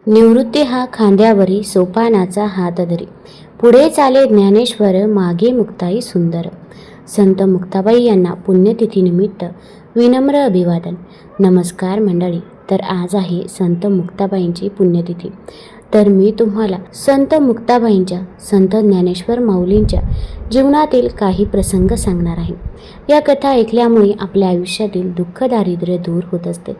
निवृत्ती हा खांद्यावरी सोपानाचा हात धरी, पुढे चाले ज्ञानेश्वर, मागे मुक्ताई सुंदर. संत मुक्ताबाई यांना पुण्यतिथीनिमित्त विनम्र अभिवादन. नमस्कार मंडळी. तर आज आहे संत मुक्ताबाईंची पुण्यतिथी. तर मी तुम्हाला संत मुक्ताबाईंच्या, संत ज्ञानेश्वर माऊलींच्या जीवनातील काही प्रसंग सांगणार आहे. या कथा ऐकल्यामुळे आपल्या आयुष्यातील दुःख दारिद्र्य दूर होत असते.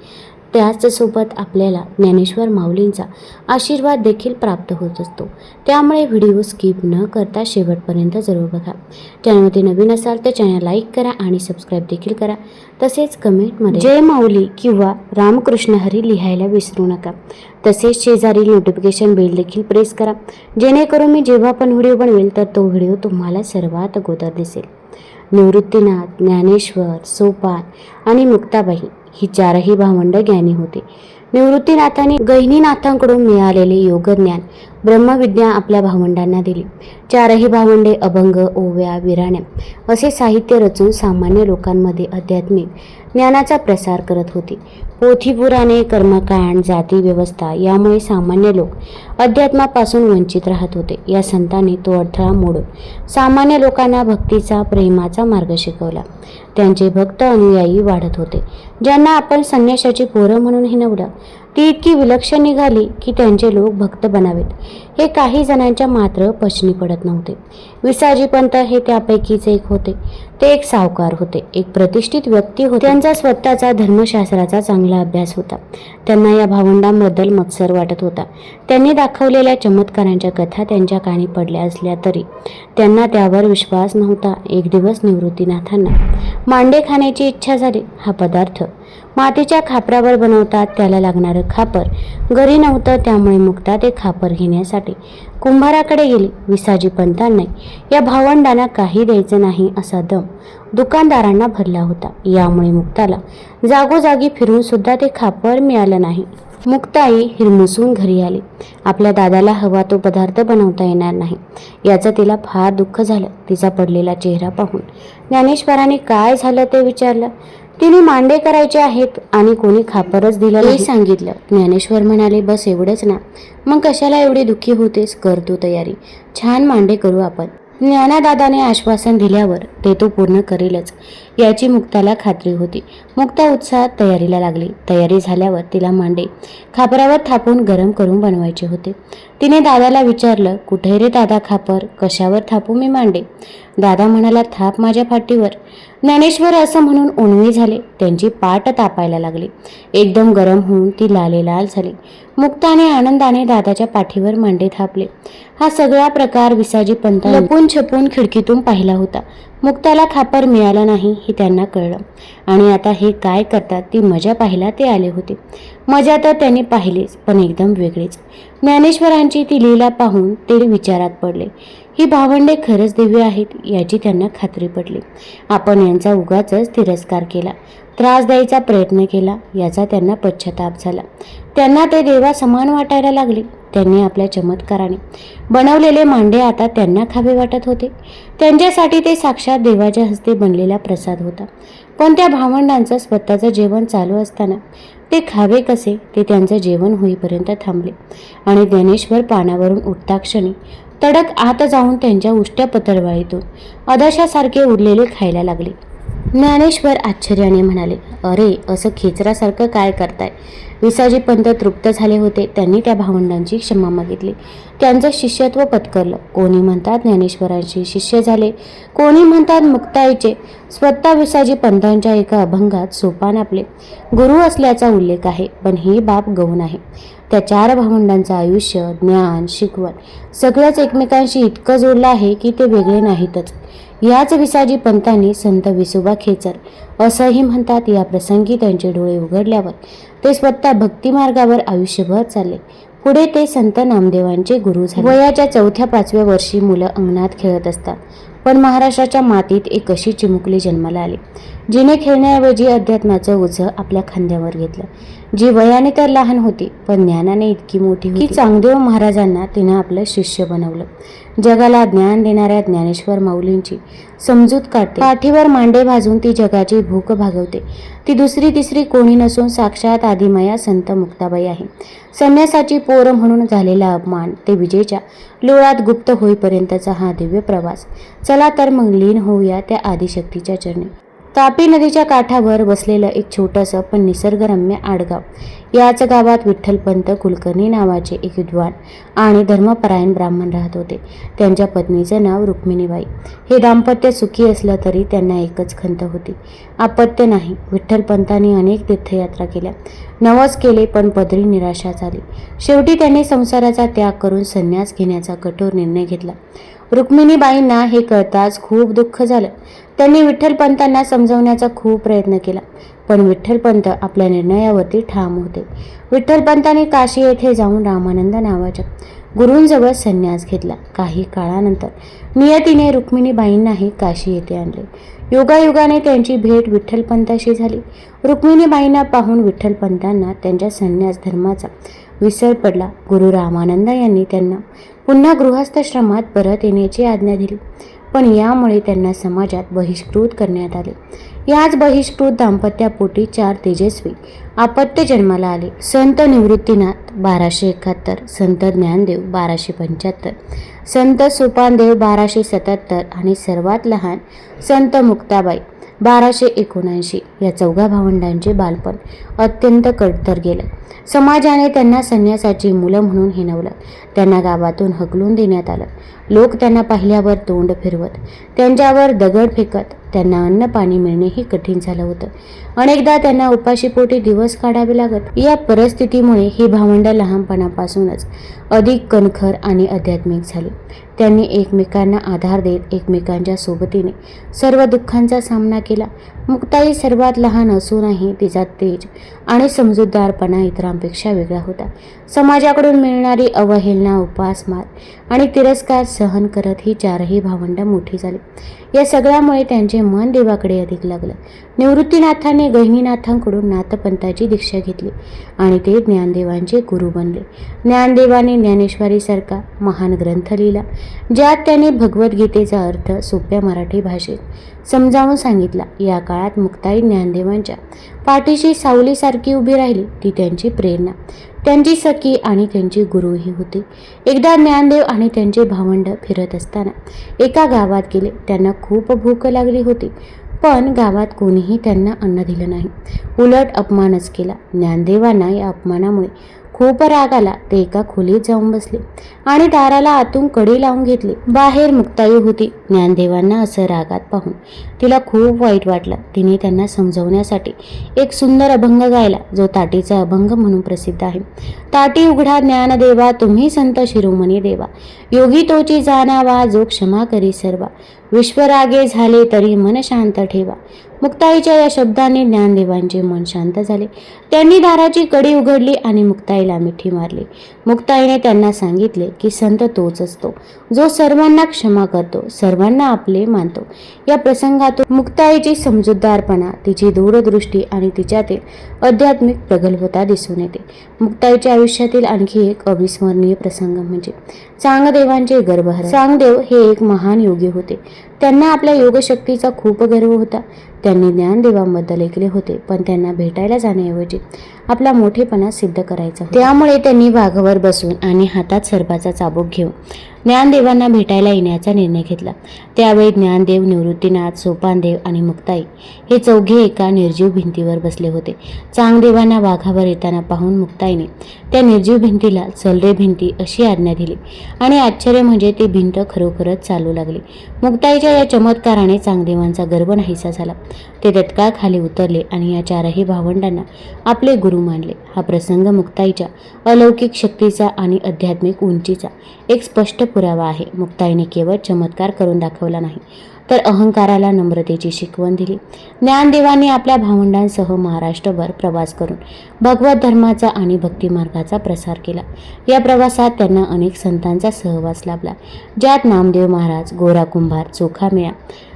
त्याचसोबत आपल्याला ज्ञानेश्वर माऊलींचा आशीर्वाद देखील प्राप्त होत असतो. त्यामुळे व्हिडिओ स्किप न करता शेवटपर्यंत जरूर बघा. चॅनलमध्ये नवीन असाल तर चॅनल लाईक करा आणि सबस्क्राईब देखील करा. तसेच कमेंटमध्ये जय माऊली किंवा रामकृष्ण हरी लिहायला विसरू नका. तसेच शेजारील नोटिफिकेशन बेल देखील प्रेस करा, जेणेकरून मी जेव्हा पण व्हिडिओ बनवेल तर तो व्हिडिओ तुम्हाला सर्वात अगोदर दिसेल. निवृत्तीनाथ, ज्ञानेश्वर, सोपान आणि मुक्ताबाई ही चारही भावंड ज्ञानी होते. निवृत्तीनाथाने गहिनीनाथांकडून मिळालेले योगज्ञान, ब्रह्मविद्या आपल्या भावंडांना दिली. चारही भावंडे अभंग, ओव्या, विराण्या असे साहित्य रचून सामान्य लोकांमध्ये आध्यात्मिक ज्ञानाचा प्रसार करत होते. पोथीपुराणे, कर्मकांड, जाती व्यवस्था यामुळे सामान्य लोक अध्यात्मापासून वंचित राहत होते. या संतांनी तो अडथळा मोडून सामान्य लोकांना भक्तीचा, प्रेमाचा मार्ग शिकवला. त्यांचे भक्त अनुयायी वाढत होते. ज्यांना आपण संन्याशाची पोरं म्हणून हिणवलं, ती इतकी विलक्षण निघाली की त्यांचे लोक भक्त बनावेत हे काही जणांच्या मात्र पचनी पडत नव्हते. विसाजी पंत हे त्यापैकीच एक होते. ते एक सावकार होते, एक प्रतिष्ठित व्यक्ती होते. त्यांचा स्वतःचा धर्मशास्त्राचा चांगला अभ्यास होता. त्यांना या भावंडांबद्दल मत्सर वाटत होता. त्यांनी दाखवलेल्या चमत्कारांच्या कथा त्यांच्या कानी पडल्या असल्या तरी त्यांना त्यावर विश्वास नव्हता. एक दिवस निवृत्तीनाथांना मांडे खाण्याची इच्छा झाली. हा पदार्थ मातीच्या खापरावर बनवतात. त्याला लागणारं खापर घरी नव्हतं. त्यामुळे मुक्ता ते खापर घेण्यासाठी कुंभाराकडे गेली. विसाजी पंतांनी या भावंडांना काही द्यायचं नाही असा दम दुकानदारांना भरला होता. यामुळे मुक्ताला जागोजागी फिरून सुद्धा ते खापर मिळालं नाही. मुक्ताई हिरमुसून घरी आली. आपल्या दादाला हवा तो पदार्थ बनवता येणार नाही याचं तिला फार दुःख झालं. तिचा पडलेला चेहरा पाहून ज्ञानेश्वरांनी काय झालं ते विचारलं. तिने मांडे करायचे आहेत आणि कोणी खापरच दिलं नाही सांगितलं. ज्ञानेश्वर म्हणाले, बस एवढंच ना, मग कशाला एवढी दुःखी होतेस, कर तू तयारी, छान मांडे करू आपण. ज्ञानादादाने आश्वासन दिल्यावर ते तो पूर्ण करेलच याची मुक्ताला खात्री होती. मुक्ता उत्साहात तयारीला लागली. तयारी झाल्यावर तिला मांडे खापरावर थापून गरम करून बनवायचे होते. तिने दादाला विचारलं, कुठे रे दादा खापर, कशावर थापू मी मांडे? दादा म्हणाला, थाप माझ्या पाठीवर. ज्ञानेश्वर असं म्हणून उणवी झाले. त्यांची पाठ तापायला लागली. एकदम गरम होऊन ती लालेलाल झाली. मुक्ताने आनंदाने दादाच्या पाठीवर मांडे थापले. हा सगळा प्रकार विसाजी पंत लपून छपून खिडकीतून पाहिला होता. मुक्ताला खापर मिळालं नाही हे त्यांना कळलं आणि आता हे काय करतात ती मजा पाहायला ते आले होते. मजा तर त्यांनी पाहिलीच, पण एकदम वेगळीच. ज्ञानेश्वरांची ती लीला पाहून ते विचारात पडले. ही भावंडे खरंच दिव्य आहेत याची त्यांना खात्री पडली. आपण यांचा उगाचच तिरस्कार केला, त्रास द्यायचा प्रयत्न केला याचा त्यांना पश्चाताप झाला. त्यांना ते देवा समान वाटायला लागले. त्यांनी आपल्या चमत्काराने बनवलेले मांडे आता त्यांना खावे वाटत होते. त्यांच्यासाठी ते साक्षात देवाच्या हस्ते बनलेला प्रसाद होता. पण त्या भावंडांचं स्वतःचं जेवण चालू असताना ते खावे कसे ते त्यांचं जेवण होईपर्यंत थांबले आणि ज्ञानेश्वर पानावरून उठता क्षणी तडक आत जाऊन त्यांच्या उष्ट्या पतरवाळीतून अदशासारखे उरलेले खायला लागले. ज्ञानेश्वर आश्चर्याने म्हणाले, अरे असं खेचरासारखं काय करताय? विसाजी पंत तृप्त झाले होते. त्यांनी त्या भावंडांची क्षमा मागितली. त्यांचं शिष्यत्व पत्करलं. कोणी म्हणतात ज्ञानेश्वरांचे शिष्य झाले, कोणी म्हणतात मुक्ताईचे. स्वतः विसाजी पंतांच्या एका अभंगात सोपान आपले गुरु असल्याचा उल्लेख आहे. पण ही बाब गौण आहे. त्या चार भावंडांचं आयुष्य, ज्ञान, शिकवण सगळंच एकमेकांशी इतकं जोडलं आहे की ते वेगळे नाहीतच. याच विसाजी पंतांनी संत विसोबा खेचर असंही म्हणतात. या प्रसंगी त्यांचे डोळे उघडल्यावर ते स्वतः भक्तिमार्गावर आयुष्यभर चालले. पुढे ते संत नामदेवांचे गुरु झाले. वयाच्या 4-5व्या वर्षी मुलं अंगणात खेळत असतात. पण महाराष्ट्राच्या मातीत एक अशी चिमुकली जन्माला आली जिने खेळण्याऐवजी अध्यात्माचं ओझं आपल्या खांद्यावर घेतलं. जी वयाने तर लहान होती पण ज्ञानाने इतकी मोठी होती की चांगदेव महाराजांना तिनं आपलं शिष्य बनवलं. जगाला ज्ञान देणाऱ्या ज्ञानेश्वर माऊलींची समजूत काढते. पाठीवर मांडे भाजून ती जगाची भूक भागवते. ती दुसरी तिसरी कोणी नसून साक्षात आदिमाया संत मुक्ताबाई आहे. संन्यासाची पोर म्हणून झालेला अपमान ते विजेच्या लोळात गुप्त होईपर्यंतचा हा दिव्य प्रवास. चला तर मग लीन होऊया त्या आदिशक्तीच्या चरणी. तापी नदीच्या काठावर बसलेलं एक छोटंसं पण निसर्गरम्य आडगाव. याच गावात विठ्ठलपंत कुलकर्णी नावाचे एक विद्वान आणि धर्मपरायण ब्राह्मण राहत होते. त्यांच्या पत्नीचं नाव रुक्मिणीबाई. हे दाम्पत्य सुखी असलं तरी त्यांना एकच खंत होती, अपत्य नाही. विठ्ठलपंतांनी अनेक तीर्थयात्रा केल्या, नवस केले, पण पदरी निराशा झाली. शेवटी त्यांनी संसाराचा त्याग करून संन्यास घेण्याचा कठोर निर्णय घेतला. रुक्मिणीबाईंना हे कळताच खूप दुःख झालं. त्यांनी विठ्ठलपंतांना समजवण्याचा खूप प्रयत्न केला, पण विठ्ठलपंत आपल्या निर्णयावरती ठाम होते. विठ्ठलपंतांनी काशी येथे जाऊन रामानंद नावाच्या गुरूंजवळ संन्यास घेतला. काही काळानंतर नियतीने रुक्मिणीबाईंनाही काशी येथे आणले. योगायोगाने त्यांची भेट विठ्ठलपंताशी झाली. रुक्मिणीबाईंना पाहून विठ्ठलपंतांना त्यांच्या संन्यास धर्माचा विसर पडला. गुरु रामानंद यांनी त्यांना पुन्हा गृहस्थाश्रमात परत येण्याची आज्ञा दिली, पण यामुळे त्यांना समाजात बहिष्कृत करण्यात आले. याच बहिष्कृत दाम्पत्यापोटी 4 तेजस्वी अपत्य जन्माला आले. संत निवृत्तीनाथ 1271, संत ज्ञानदेव 1275, संत सोपानदेव 1277 आणि सर्वात लहान संत मुक्ताबाई 1279. या 4 भावंडांचे बालपण अत्यंत कडतर गेलं. समाजाने त्यांना संन्यासाची मुलं म्हणून हिणवलं. त्यांना गावातून हकलून देण्यात आलं. लोक त्यांना पाहिल्यावर तोंड फिरवत, त्यांच्यावर दगड फेकत. त्यांना अन्न पाणी मिळणेही कठीण झालं होतं. अनेकदा त्यांना उपाशीपोटी दिवस काढावे लागत. या परिस्थितीमुळे ही भावंडं लहानपणापासूनच अधिक कणखर आणि आध्यात्मिक झाली. त्यांनी एकमेकांना आधार देत एकमेकांच्या सोबतीने सर्व दुःखांचा सामना केला. मुक्ताई सर्वात लहान असूनही तिचा तेज आणि समजूतदारपणा इतरांपेक्षा वेगळा होता. समाजाकडून मिळणारी अवहेलना, उपासमार आणि तिरस्कार सहन करत ही 4ही भावंडं मोठी झाली. या सगळ्यामुळे त्यांचे मन देवाकडे अधिक लागलं. निवृत्तीनाथांनी गहिनीनाथांकडून नाथपंथाची दीक्षा घेतली आणि ते ज्ञानदेवांचे गुरु बनले. ज्ञानदेवाने ज्ञानेश्वरीसारखा महान ग्रंथ लिहिला, ज्यात त्यांनी भगवद्गीतेचा अर्थ सोप्या मराठी भाषेत समजावून सांगितला. या काळात मुक्ताई ज्ञानदेवांच्या पाठीशी सावलीसारखी उभी राहिली. ती त्यांची प्रेरणा, त्यांची सखी आणि त्यांची गुरुही होती. एकदा ज्ञानदेव आणि त्यांचे भावंड फिरत असताना एका गावात गेले. त्यांना खूप भूक लागली होती, पण गावात कोणीही त्यांना अन्न दिलं नाही, उलट अपमानच केला. ज्ञानदेवांना या अपमानामुळे खूप राग आला. ते एका खोलीत जाऊन बसले आणि दाराला आतून कडी लावून घेतली. बाहेर मुक्ताई होती. ज्ञानदेवांना असं रागात पाहून तिला खूप वाईट वाटलं. तिने त्यांना समजवण्यासाठी एक सुंदर अभंग गायला, जो ताटीचा अभंग म्हणून प्रसिद्ध आहे. ताटी उघडा ज्ञानदेवा, तुम्ही संत शिरोमणी देवा, योगी तोची जाणावा, जो क्षमा करी सर्वा, विश्वरागे झाले तरी मन शांत ठेवा. मुक्ताईच्या या शब्दाने ज्ञानदेवांचे मन शांत झाले. त्यांनी दाराची कडी उघडली आणि मुक्ताईला मिठी मारली. मुक्ताईने त्यांना सांगितले की संत तोच असतो, जो सर्वांना क्षमा करतो, सर्वांना आपले मानतो. या प्रसंगातून मुक्ताईची समजूतदारपणा, तिची दूरदृष्टी आणि तिच्यातील आध्यात्मिक प्रगल्भता दिसून येते. मुक्ताईच्या आयुष्यातील आणखी एक अविस्मरणीय प्रसंग म्हणजे चांगदेवांचे गर्भहरण. चांगदेव हे एक महान योगी होते. त्यांना आपल्या योगशक्तीचा खूप गर्व होता. त्यांनी ज्ञानदेवांबद्दल ऐकले होते, पण त्यांना भेटायला जाण्याऐवजी आपला मोठेपणा सिद्ध करायचा होता. त्यामुळे त्यांनी वाघावर बसून आणि हातात सर्पाचा चाबूक घेऊन ज्ञानदेवांना भेटायला येण्याचा निर्णय घेतला. त्यावेळी ज्ञानदेव, निवृत्तीनाथ, सोपानदेव आणि मुक्ताई हे 4घे एका निर्जीव भिंतीवर बसले होते. चांगदेवांना वाघावर येताना पाहून मुक्ताईने त्या निर्जीव भिंतीला चल रे भिंती अशी आज्ञा दिली आणि आश्चर्य म्हणजे ती भिंत खरोखरच चालू लागली. मुक्ताईच्या या चमत्काराने चांगदेवांचा गर्व नाहीसा झाला. ते तत्काळ खाली उतरले आणि या 4ही भावंडांना आपले गुरु मानले. हा प्रसंग मुक्ताईच्या अलौकिक शक्तीचा आणि आध्यात्मिक उंचीचा एक स्पष्ट पुरावा आहे. मुक्ताईने केवळ चमत्कार करून दाखवला नाही, तर अहंकाराला नम्रतेची शिकवण दिली. ज्ञानदेवांनी आपल्या भावंडांसह महाराष्ट्रभर प्रवास करून भगवत धर्माचा आणि भक्तिमार्गाचा प्रसार केला. या प्रवासात त्यांना अनेक संतांचा सहवास लाभला, ज्यात नामदेव महाराज, गोरा कुंभार, चोखामेळा,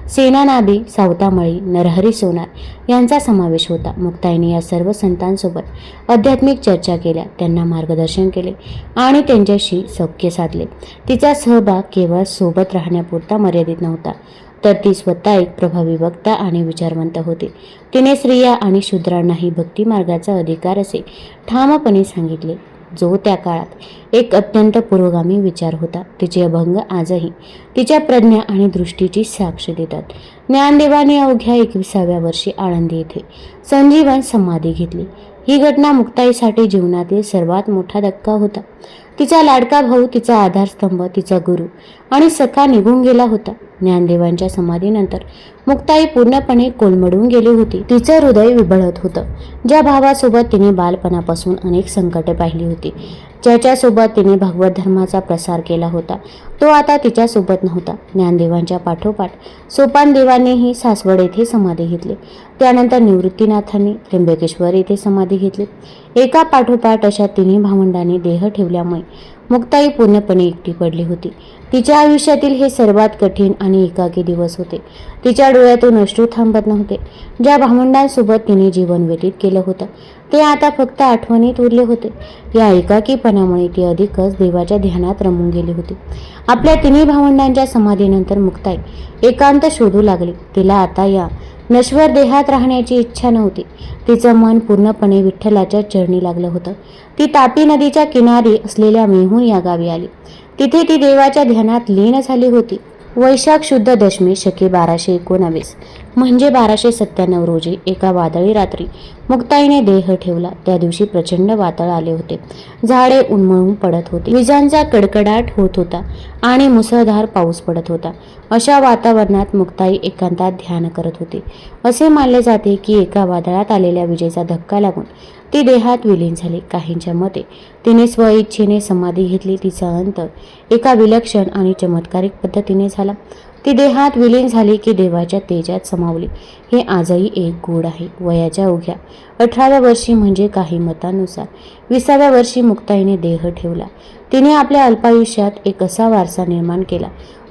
सेनानादी, सावतामळी, नरहरी सोनार यांचा समावेश होता. मुक्ताईने या सर्व संतांसोबत आध्यात्मिक चर्चा केल्या, त्यांना मार्गदर्शन केले आणि त्यांच्याशी सौख्य साधले. तिचा सहभाग केवळ सोबत राहण्यापुरता मर्यादित नव्हता, तर ती स्वतः एक प्रभावी वक्ता आणि विचारवंत होती. तिने स्त्रिया आणि शूद्रांनाही भक्ती मार्गाचा अधिकार असे ठामपणे सांगितले. जो त्या काळात एक अत्यंत पुरोगामी विचार होता. तिचे अभंग आजही तिच्या प्रज्ञा आणि दृष्टीची साक्ष देतात. ज्ञानदेवाने अवघ्या 21व्या वर्षी आळंदी येथे संजीवन समाधी घेतली. ही घटना मुक्ताईसाठी जीवनातील सर्वात मोठा धक्का होता. तिचा लाडका भाऊ, तिचा आधारस्तंभ, तिचा गुरु आणि सखा निघून गेला होता. ज्ञानदेवांच्या समाधीनंतर मुक्ताई पूर्णपणे कोलमडून गेली होती. तिचं हृदय विबळत होतं. ज्या भावासोबत तिने बालपणापासून अनेक संकटे पाहिली होती, ज्याच्यासोबत तिने भगवत धर्माचा प्रसार केला होता, तो आता तिच्यासोबत नव्हता. ज्ञानदेवांच्या पाठोपाठ सोपानदेवांनीही सासवड येथे समाधी घेतली. त्यानंतर निवृत्तीनाथांनी त्र्यंबकेश्वर येथे समाधी घेतली. एका पाठोपाठ अशा तिन्ही भावंडांनी देह ठेवल्यामुळे मुक्ताई पूर्णपणे एकटी पडली होती. तिच्या आयुष्यातील हे सर्वात कठीण आणि एकाकी दिवस होते. तिच्या डोळ्यातून अश्रू थांबत नव्हते. ज्या भावंडांसोबत तिने जीवन व्यतीत केलं होतं, ते आता फक्त आठवणीत उरले होते. या एकाकीपणामुळे ती अधिकच देवाच्या ध्यानात रमून गेली होती. आपल्या तिन्ही भावंडांच्या समाधीनंतर मुक्ताई एकांत शोधू लागली. तिला आता या नश्वर देहात राहण्याची इच्छा नव्हती. तिचं मन पूर्णपणे विठ्ठलाच्या चरणी लागलं होतं. ती तापी नदीच्या किनारी असलेल्या मेहूण या गावी आली. तिथे ती देवाच्या ध्यानात लीन झाली होती. वैशाख शुद्ध दशमी शके 1219 म्हणजे 1297 रोजी एका वादळी रात्री मुक्ताईने देह ठेवला. त्या दिवशी प्रचंड वादळ आले होते. झाडे उन्मळून पडत होती. विजांचा कडकडाट होत होता आणि मुसळधार पाऊस पडत होता. अशा वातावरणात मुक्ताई एकांतात ध्यान करत होती. असे मानले जाते की एका वादळात आलेल्या विजेचा धक्का लागून ती देहात विलीन झाली. काहींच्या मते तिने स्वइच्छेने समाधी घेतली. तिचा अंत एका विलक्षण आणि चमत्कारिक पद्धतीने झाला. ती देहात विलीन झाली की देवाच्या तेजात समावली. हे आजही एक गूढ आहे. वयाच्या अवघ्या 18व्या वर्षी म्हणजे काही मतांनुसार 20व्या वर्षी मुक्ताईने देह ठेवला. तिने आपल्या अल्पायुष्यात एक असा वारसा निर्माण केला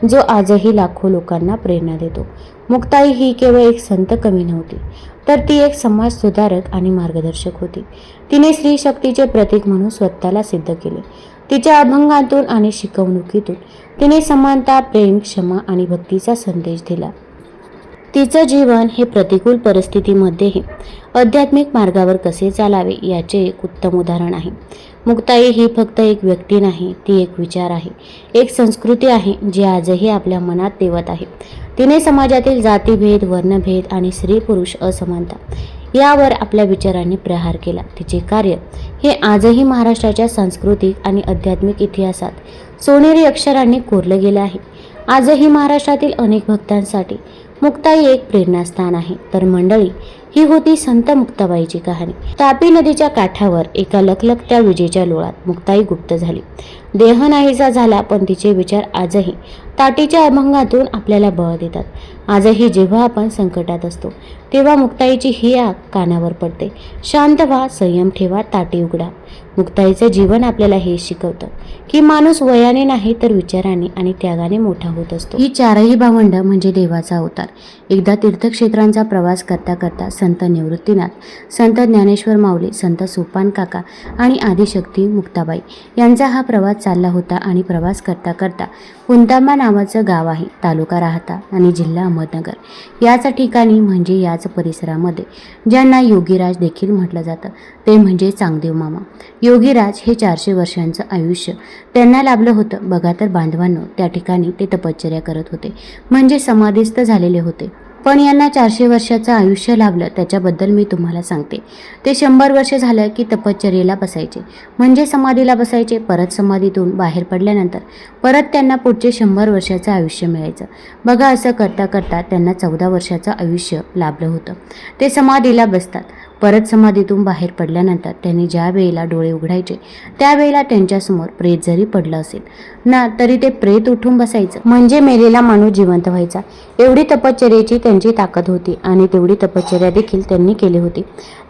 जो आजही लाखो लोकांना प्रेरणा देतो. मुक्ताई ही केवळ एक संत कवी नव्हती, तर ती एक समाज सुधारक आणि मार्गदर्शक होती. तिने स्त्री शक्तीचे प्रतीक म्हणून स्वतःला सिद्ध केले. तिच्या अभंगातून आणि शिकवणुकीतून तिने समानता, प्रेम, क्षमा आणि भक्तीचा संदेश दिला. तिचं जीवन हे प्रतिकूल परिस्थितीमध्येही आध्यात्मिक मार्गावर कसे चालावे याचे एक उत्तम उदाहरण आहे. मुक्ताई ही फक्त एक व्यक्ती नाही, ती एक विचार आहे, एक संस्कृती आहे जी आजही आपल्या मनात तेवत आहे. तिने समाजातील जातीभेद, वर्णभेद आणि स्त्री पुरुष असमानता यावर आपल्या विचारांनी प्रहार केला. तिचे कार्य हे आजही महाराष्ट्राच्या सांस्कृतिक आणि आध्यात्मिक इतिहासात सोनेरी अक्षरांनी कोरलं गेलं आहे. आजही महाराष्ट्रातील अनेक भक्तांसाठी मुक्ताई एक प्रेरणास्थान आहे. तर मंडळी, ही होती संत मुक्ताबाईची कहाणी. तापी नदीच्या काठावर एका लखलखत्या विजेच्या लोळात मुक्ताई गुप्त झाली. देह नाहीसा झाला, पण तिचे विचार आजही ताटीच्या अभंगातून आपल्याला बळ देतात. आजही जेव्हा आपण संकटात असतो तेव्हा मुक्ताईची ही आग कानावर पडते. शांत व्हा, संयम ठेवा, ताटी उघडा. मुक्ताईचं जीवन आपल्याला हे शिकवतं की माणूस वयाने नाही तर विचाराने आणि त्यागाने मोठा होत असतो. ही चारही भावंड म्हणजे देवाचा अवतार. एकदा तीर्थक्षेत्रांचा प्रवास करता करता संत निवृत्तीनाथ, संत ज्ञानेश्वर माऊली, संत सोपान काका आणि आदिशक्ती मुक्ताबाई यांचा हा प्रवास चालला होता. आणि प्रवास करता करता पुंतांबा नावाचं गाव आहे, तालुका राहता आणि जिल्हा अहमदनगर याच ठिकाणी म्हणजे याच परिसरामध्ये ज्यांना योगीराज देखील म्हटलं जातं ते म्हणजे चांगदेव मामा. योगीराज हे 400 वर्षांचं आयुष्य त्यांना लाभलं होतं. बघा तर बांधवांनो, त्या ठिकाणी ते तपश्चर्या करत होते, म्हणजे समाधीस्थ झालेले होते. पण यांना 400 वर्षाचं आयुष्य लाभलं त्याच्याबद्दल मी तुम्हाला सांगते. ते 100 वर्ष झालं की तपश्चर्येला बसायचे, म्हणजे समाधीला बसायचे. परत समाधीतून बाहेर पडल्यानंतर परत त्यांना पुढचे 100 वर्षाचं आयुष्य मिळायचं. बघा, असं करता करता त्यांना 14 वर्षाचं आयुष्य लाभलं होतं. ते समाधीला बसतात. परत समाधीतून बाहेर पडल्यानंतर त्यांनी ज्या वेळेला डोळे उघडायचे त्यावेळेला त्यांच्यासमोर प्रेत जरी पडलं असेल ना तरी ते प्रेत उठून बसायचं, म्हणजे मेलेला माणूस जिवंत व्हायचा. एवढी तपश्चर्येची त्यांची ताकद होती आणि तेवढी तपश्चर्या देखील त्यांनी केली होती.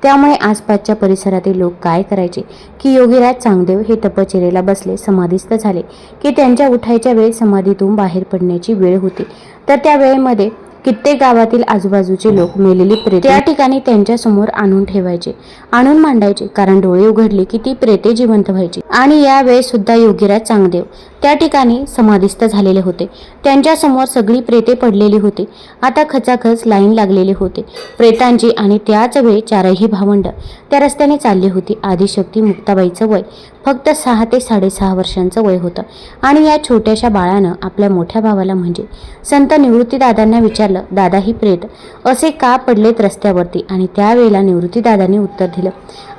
त्यामुळे आसपासच्या परिसरातील लोक काय करायचे की योगीराज चांगदेव हे तपश्चर्येला बसले, समाधीस्थ झाले की त्यांच्या उठायच्या वेळी समाधीतून बाहेर पडण्याची वेळ होती, तर त्या वेळेमध्ये कित्येक गावातील आजूबाजूचे लोक मेलेली प्रेते त्या ठिकाणी त्यांच्या समोर आणून ठेवायचे, आणून मांडायचे, कारण डोळे उघडले की ती प्रेते जिवंत व्हायची. आणि या वेळेस सुद्धा योगीराज चांगदेव त्या ठिकाणी समाधिस्थ झालेले होते. त्यांच्यासमोर सगळी प्रेते पडलेली होती. आता खचाखच लाईन लागलेली होती प्रेतांची आणि त्याच वेळी चारही भावंड त्या रस्त्याने चालली होती. आदिशक्ती मुक्ताबाईचं वय फक्त 6 ते 6.5 वर्षांचं वय होतं आणि या छोट्याशा बाळानं आपल्या मोठ्या भावाला म्हणजे संत निवृत्तीदादांना विचारलं, दादा ही प्रेत असे का पडलेत रस्त्यावरती? आणि त्यावेळेला निवृत्तीदादांनी उत्तर दिलं,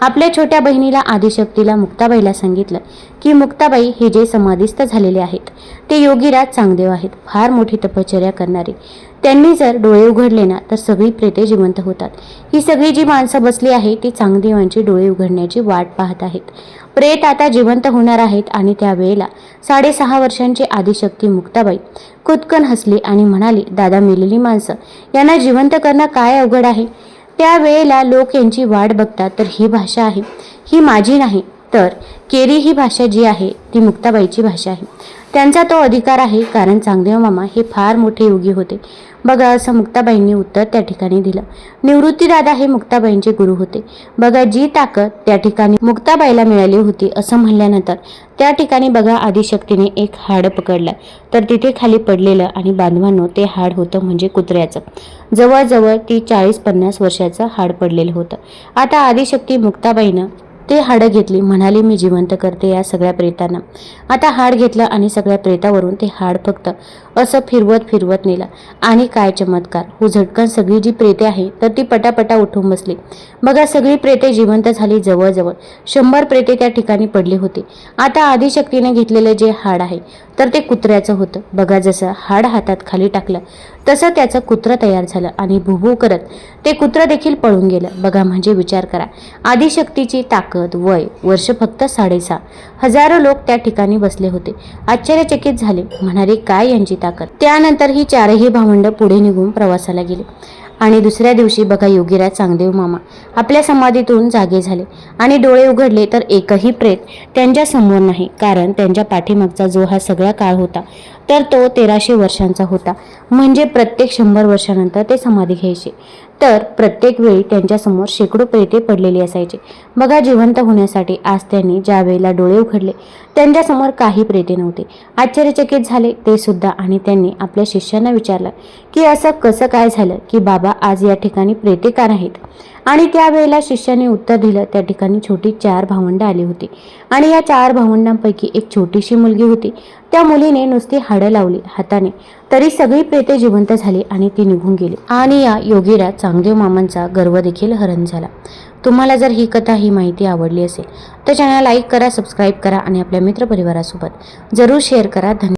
आपल्या छोट्या बहिणीला आदिशक्तीला मुक्ताबाईला सांगितलं की मुक्ताबाई हे जे समाधिस्थ झालेले आहेत ते योगीराज चांगदेव आहेत, फार मोठी तपश्चर्या करणारे. त्यांनी जर डोळे उघडले ना तर सगळी प्रेते जिवंत होतात. ही सगळी जी माणसं बसली आहे ती चांगदेवांची डोळे उघडण्याची वाट पाहत आहेत. प्रेत आता जिवंत होणार आहेत. आणि त्यावेळेला 6.5 वर्षांची आदिशक्ती मुक्ताबाई खुदकन हसली आणि म्हणाली, दादा मेलेली माणसं यांना जिवंत करणं काय अवघड आहे? त्यावेळेला लोक यांची वाट बघतात. तर ही भाषा आहे ही माझी नाही, तर केरी ही भाषा जी आहे ती मुक्ताबाईची भाषा आहे. त्यांचा तो अधिकार आहे, कारण चांगदेव मामा हे फार मोठे योगी होते. बघा, असं मुक्ताबाईंनी उत्तर त्या ठिकाणी दिलं. निवृत्तीदादा हे मुक्ताबाईंचे गुरु होते. बघा, जी ताकद त्या ठिकाणी मुक्ताबाईला मिळाली होती असं म्हणल्यानंतर त्या ठिकाणी बघा आदिशक्तीने एक हाड पकडलं. तर तिथे खाली पडलेलं आणि बांधवांनो ते हाड होतं म्हणजे कुत्र्याचं. जवळजवळ ती 40-50 वर्षाचं हाड पडलेलं होतं. आता आदिशक्ती मुक्ताबाईनं ते हाड घेतली, म्हणाली मी जिवंत करते या सगळ्या प्रेतांना. आता हाड घेतलं आणि सगळ्या प्रेतावरून ते हाड फक्त असं फिरवत नेलं. आणि काय चमत्कार हो, झटकन सगळी जी प्रेते आहे तर ती पटापटा उठून बसली. बघा, सगळी प्रेते जिवंत झाली. जवळजवळ 100 प्रेते त्या ठिकाणी पडली होती. आता आदिशक्तीने घेतलेलं जे हाड आहे तर ते कुत्र्याचं होतं. बघा, जसं हाड हातात खाली टाकलं तसं त्याचं कुत्रं तयार झालं आणि भुभू करत ते कुत्रं देखील पळून गेलं. बघा, म्हणजे विचार करा, आदिशक्तीची ताकद, वय वर्ष फक्त 6.5. हजारो लोक त्या ठिकाणी बसले होते. आश्चर्यचकित झाले, म्हणाले काय यांची ताकद. त्यानंतर ही चारही भावंड पुढे निघून प्रवासाला गेले. आणि दुसऱ्या दिवशी बघा, योगीराज चांगदेव मामा आपल्या समाधीतून जागे झाले आणि डोळे उघडले तर एकही प्रेत त्यांच्या समोर नाही. कारण त्यांच्या पाठीमागचा जो हा सगळा काळ होता तर तो 1300 वर्षांचा होता. म्हणजे प्रत्येक 100 वर्षानंतर ते समाधी घ्यायचे. तर प्रत्येक वेळी त्यांच्यासमोर शेकडो प्रेते पडलेली असायचे. बघा, जिवंत होण्यासाठी आज त्यांनी ज्या वेळेला डोळे उघडले त्यांच्यासमोर काही प्रेते नव्हते. आश्चर्यचकित झाले ते सुद्धा. आणि त्यांनी आपल्या शिष्यांना विचारलं की असं कसं काय झालं की बाबा आज या ठिकाणी प्रेते का नाहीत? आणि त्यावेळेला शिष्याने उत्तर दिलं, त्या ठिकाणी छोटी 4 भावंड आली होती आणि या 4 भावंडांपैकी एक छोटीशी मुलगी होती. त्या मुलीने नुसती हाडं लावली हाताने तरी सगळी प्रेते जिवंत झाली आणि ती निघून गेली. आणि या योगीराज चांगदेव मामांचा गर्व देखील हरण झाला. तुम्हाला जर ही कथा, ही माहिती आवडली असेल तर चॅनल लाईक करा, सबस्क्राईब करा आणि आपल्या मित्रपरिवारासोबत जरूर शेअर करा. धन्यवाद.